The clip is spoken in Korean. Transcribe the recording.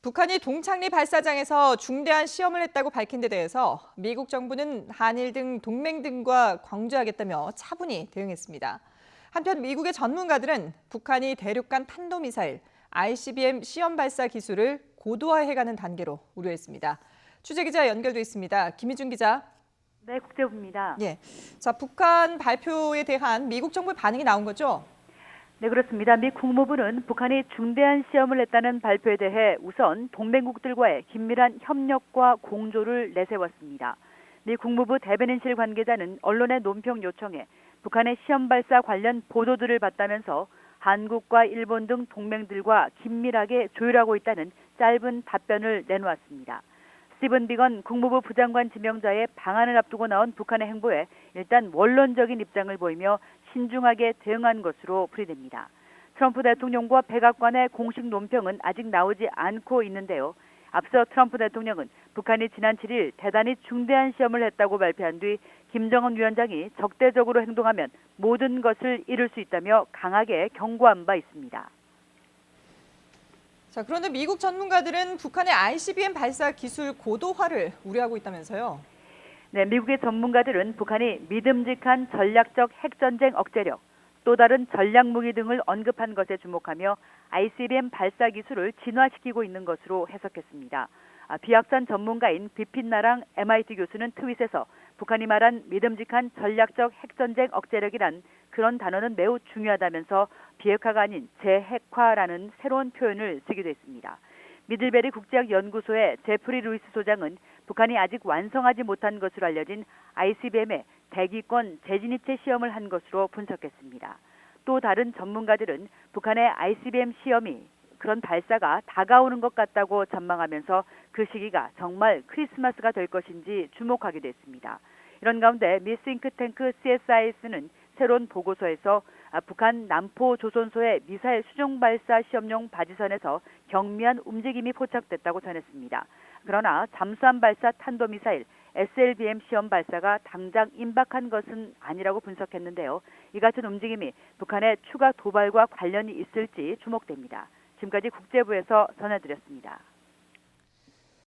북한이 동창리 발사장에서 중대한 시험을 했다고 밝힌 데 대해서 미국 정부는 한일 등 동맹 등과 광주하겠다며 차분히 대응했습니다. 한편 미국의 전문가들은 북한이 대륙간 탄도미사일 ICBM 시험 발사 기술을 고도화해가는 단계로 우려했습니다. 취재기자 연결돼 있습니다. 김희준 기자. 네, 국제부입니다. 예, 자, 북한 발표에 대한 미국 정부의 반응이 나온 거죠? 네, 그렇습니다. 미 국무부는 북한이 중대한 시험을 했다는 발표에 대해 우선 동맹국들과의 긴밀한 협력과 공조를 내세웠습니다. 미 국무부 대변인실 관계자는 언론의 논평 요청에 북한의 시험 발사 관련 보도들을 봤다면서 한국과 일본 등 동맹들과 긴밀하게 조율하고 있다는 짧은 답변을 내놓았습니다. 스티븐 비건 국무부 부장관 지명자의 방한을 앞두고 나온 북한의 행보에 일단 원론적인 입장을 보이며 신중하게 대응한 것으로 풀이됩니다. 트럼프 대통령과 백악관의 공식 논평은 아직 나오지 않고 있는데요. 앞서 트럼프 대통령은 북한이 지난 7일 대단히 중대한 시험을 했다고 발표한 뒤 김정은 위원장이 적대적으로 행동하면 모든 것을 잃을 수 있다며 강하게 경고한 바 있습니다. 자, 그런데 미국 전문가들은 북한의 ICBM 발사 기술 고도화를 우려하고 있다면서요? 네, 미국의 전문가들은 북한이 믿음직한 전략적 핵전쟁 억제력, 또 다른 전략무기 등을 언급한 것에 주목하며 ICBM 발사 기술을 진화시키고 있는 것으로 해석했습니다. 비확산 전문가인 비핀 나랑 MIT 교수는 트윗에서 북한이 말한 믿음직한 전략적 핵전쟁 억제력이란 그런 단어는 매우 중요하다면서 비핵화가 아닌 재핵화라는 새로운 표현을 쓰기도 했습니다. 미들베리 국제학연구소의 제프리 루이스 소장은 북한이 아직 완성하지 못한 것으로 알려진 ICBM의 대기권 재진입체 시험을 한 것으로 분석했습니다. 또 다른 전문가들은 북한의 ICBM 시험이 그런 발사가 다가오는 것 같다고 전망하면서 그 시기가 정말 크리스마스가 될 것인지 주목하기도 했습니다. 이런 가운데 미 싱크탱크 CSIS는 새로운 보고서에서 북한 남포 조선소의 미사일 수중 발사 시험용 바지선에서 경미한 움직임이 포착됐다고 전했습니다. 그러나 잠수함 발사 탄도미사일 SLBM 시험 발사가 당장 임박한 것은 아니라고 분석했는데요. 이 같은 움직임이 북한의 추가 도발과 관련이 있을지 주목됩니다. 지금까지 국제부에서 전해드렸습니다.